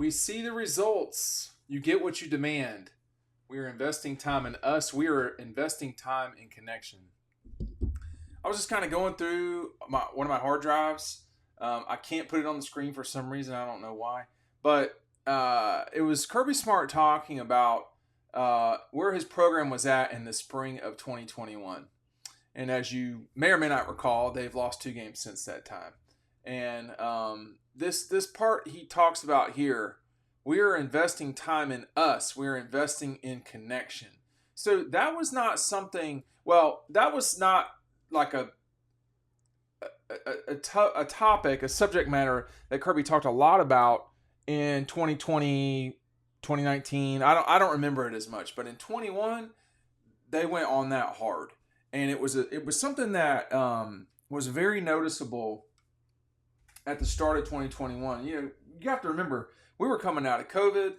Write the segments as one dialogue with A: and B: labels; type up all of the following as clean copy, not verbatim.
A: We see the results. You get what you demand. We are investing time in us. We are investing time in connection. I was just kind of going through one of my hard drives. I can't put it on the screen for some reason. I don't know why. But it was Kirby Smart talking about where his program was at in the spring of 2021. And as you may or may not recall, they've lost 2 games since that time. And this part he talks about here, we are investing time in us. We are investing in connection. So that was not something. Well, that was not like a topic, a subject matter that Kirby talked a lot about in 2020, 2019. I don't remember it as much, but in 21 they went on that hard, and it was something that was very noticeable at the start of 2021. You have to remember, we were coming out of COVID,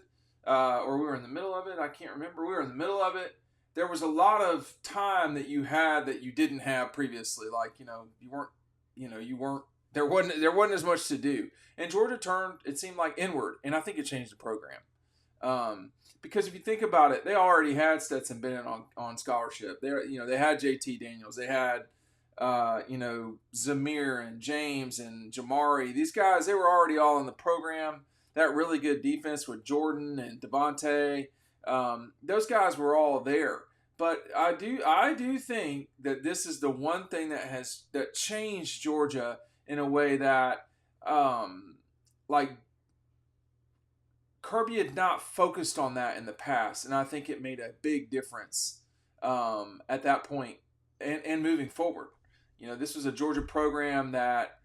A: or we were in the middle of it. I can't remember. We were in the middle of it. There was a lot of time that you had that you didn't have previously. Like, there wasn't as much to do. And Georgia turned, it seemed like, inward, and I think it changed the program. Because if you think about it, they already had Stetson Bennett on scholarship. They had JT Daniels. They had Zamir and James and Jamari. These guys, they were already all in the program. That really good defense with Jordan and Devontae. Those guys were all there. But I do think that this is the one thing that changed Georgia in a way that Kirby had not focused on that in the past, and I think it made a big difference at that point and moving forward. This was a Georgia program that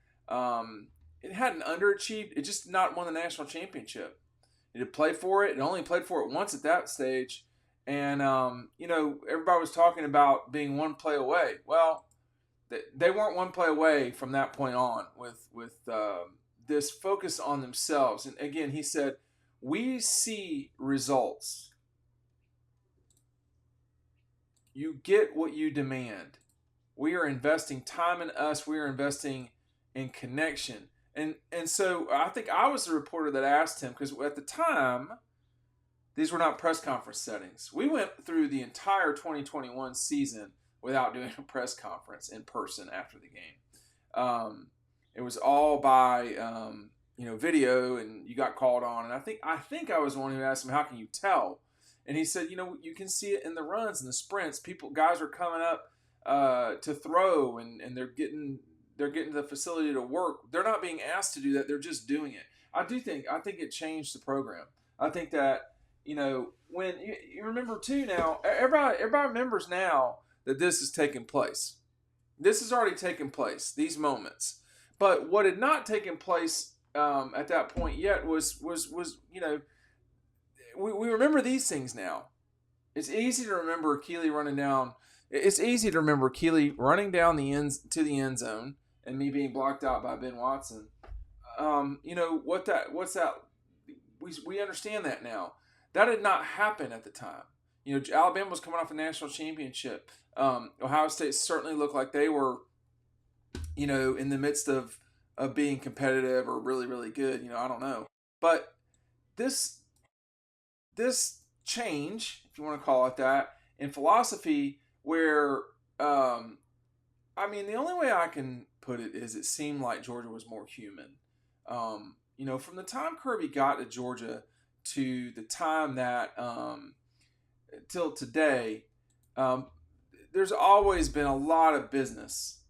A: it hadn't underachieved. It just not won the national championship. It had played for it. It only played for it once at that stage. And, everybody was talking about being one play away. Well, they weren't one play away from that point on with this focus on themselves. And again, he said, we see results. You get what you demand. We are investing time in us. We are investing in connection. And so I think I was the reporter that asked him, because at the time, these were not press conference settings. We went through the entire 2021 season without doing a press conference in person after the game. It was all by video, and you got called on. And I think I was the one who asked him, "How can you tell?" And he said, "You can see it in the runs and the sprints. Guys are coming up to throw, and they're getting to the facility to work. They're not being asked to do that. They're just doing it." I think it changed the program. I think that, when you remember too now, everybody remembers now that this is taking place. This has already taken place, these moments. But what had not taken place at that point yet was we remember these things now. It's easy to remember Keely running down. It's easy to remember Keely running down the end zone and me being blocked out by Ben Watson. What's that? We understand that now. That did not happen at the time. Alabama was coming off a national championship. Ohio State certainly looked like they were, in the midst of being competitive or really, really good. I don't know. But this change, if you want to call it that, in philosophy, where, the only way I can put it is it seemed like Georgia was more human. From the time Kirby got to Georgia to the time that till today, there's always been a lot of business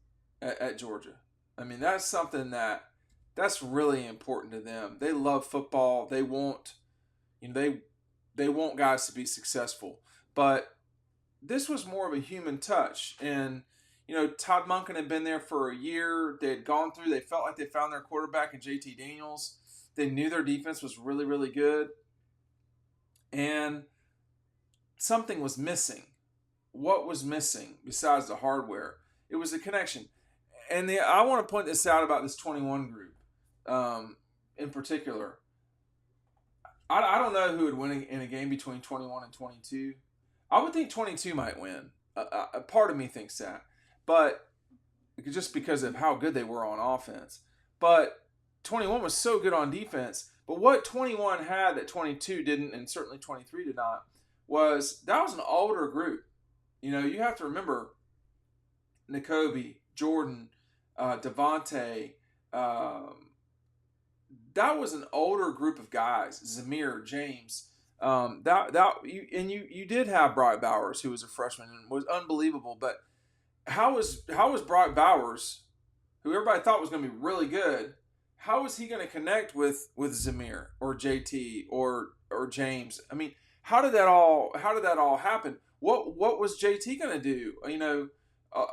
A: at Georgia. That's something that's really important to them. They love football. They want, they want guys to be successful. But this was more of a human touch. And, Todd Monken had been there for a year. They had gone through. They felt like they found their quarterback in JT Daniels. They knew their defense was really, really good. And something was missing. What was missing besides the hardware? It was a connection. And I want to point this out about this 21 group in particular. I don't know who would win in a game between 21 and 22. I would think 22 might win. A part of me thinks that. But just because of how good they were on offense. But 21 was so good on defense. But what 21 had that 22 didn't, and certainly 23 did not, was that was an older group. You know, you have to remember N'Kobe, Jordan, Devontae. That was an older group of guys. Zamir, James. You did have Brock Bowers, who was a freshman and was unbelievable. But how was Brock Bowers, who everybody thought was going to be really good, how was he going to connect with Zamir or JT or James? I mean, how did that all happen? What was JT going to do? You know,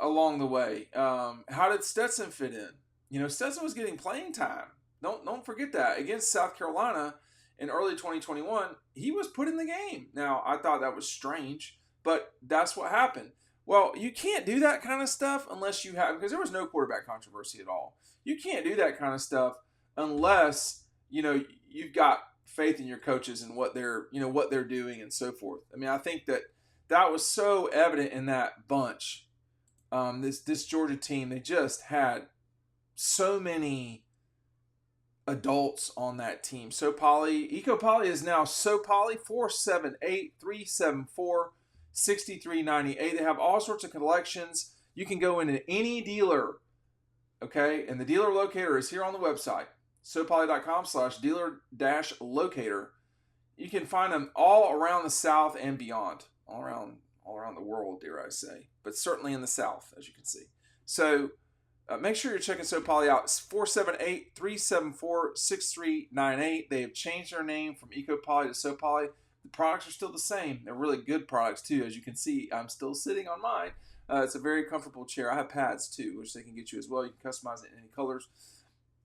A: along the way, how did Stetson fit in? You know, Stetson was getting playing time. Don't forget that against South Carolina in early 2021, he was put in the game. Now I thought that was strange, but that's what happened. Well, you can't do that kind of stuff unless you have, because there was no quarterback controversy at all. You can't do that kind of stuff unless, you know, you've got faith in your coaches and what they're doing and so forth. I mean, I think that was so evident in that bunch. This Georgia team, they just had so many adults on that team. So Poly, Eco Poly is now So Poly 478-374-6398. They have all sorts of collections. You can go into any dealer, okay? And the dealer locator is here on the website, sopoly.com/dealer-locator. You can find them all around the South and beyond, all around the world, dare I say, but certainly in the South, as you can see. So make sure you're checking So Poly out. It's 478-374-6398. They have changed their name from Eco Poly to So Poly. The products are still the same. They're really good products, too. As you can see, I'm still sitting on mine. It's a very comfortable chair. I have pads, too, which they can get you as well. You can customize it in any colors.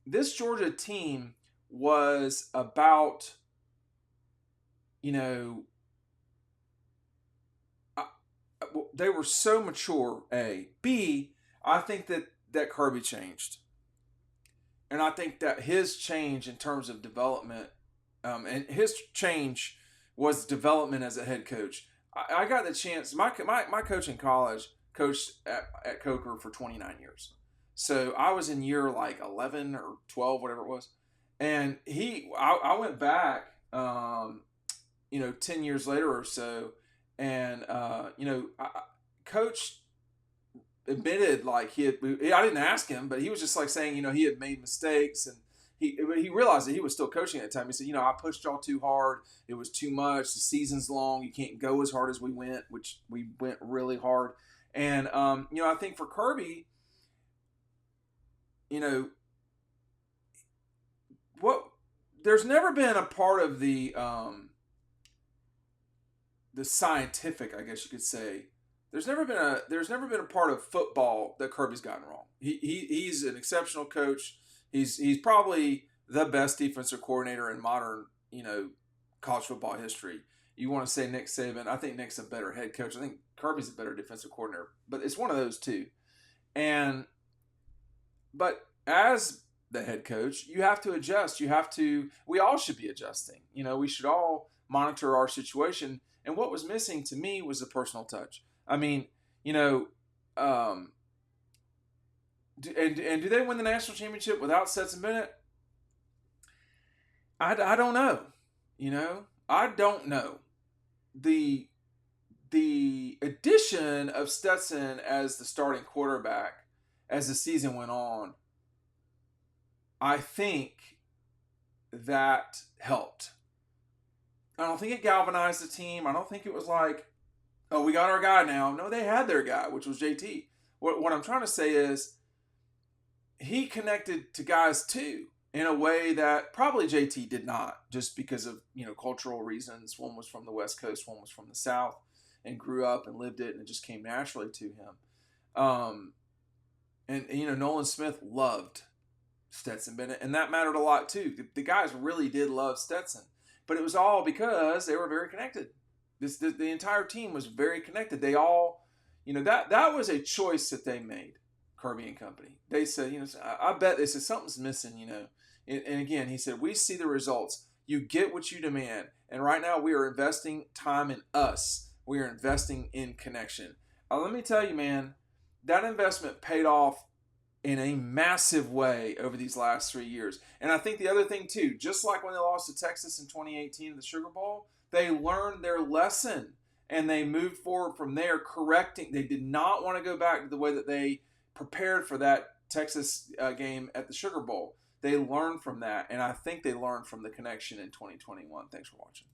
A: This Georgia team was about, you know, they were so mature, A. B, I think that Kirby changed. And I think that his change in terms of development, and his change was development as a head coach. I got the chance, my coach in college coached at Coker for 29 years. So I was in year like 11 or 12, whatever it was. And I went back, 10 years later or so. And, Coach admitted like I didn't ask him, but he was just like saying, he had made mistakes, and he realized that he was still coaching at the time. He said, I pushed y'all too hard. It was too much. The season's long. You can't go as hard as we went, which we went really hard. And, I think for Kirby, there's never been a part of the scientific, I guess you could say, There's never been a part of football that Kirby's gotten wrong. He's an exceptional coach. He's probably the best defensive coordinator in modern, college football history. You want to say Nick Saban? I think Nick's a better head coach. I think Kirby's a better defensive coordinator, but it's one of those two. But as the head coach, you have to adjust. We all should be adjusting. We should all monitor our situation. And what was missing to me was the personal touch. I mean, do they win the national championship without Stetson Bennett? I don't know. I don't know. The addition of Stetson as the starting quarterback as the season went on, I think that helped. I don't think it galvanized the team. I don't think it was like, oh, we got our guy now. No, they had their guy, which was JT. What I'm trying to say is he connected to guys too in a way that probably JT did not, just because of, cultural reasons. One was from the West Coast, one was from the South, and grew up and lived it, and it just came naturally to him. Nolan Smith loved Stetson Bennett, and that mattered a lot too. The guys really did love Stetson, but it was all because they were very connected. The entire team was very connected. They all, that was a choice that they made, Kirby and company. They said, I bet they said something's missing, And again, he said, we see the results. You get what you demand. And right now we are investing time in us. We are investing in connection. Let me tell you, man, that investment paid off in a massive way over these last 3 years. And I think the other thing too, just like when they lost to Texas in 2018 in the Sugar Bowl, they learned their lesson and they moved forward from there, correcting. They did not want to go back to the way that they prepared for that Texas game at the Sugar Bowl. They learned from that, and I think they learned from the connection in 2021. Thanks for watching.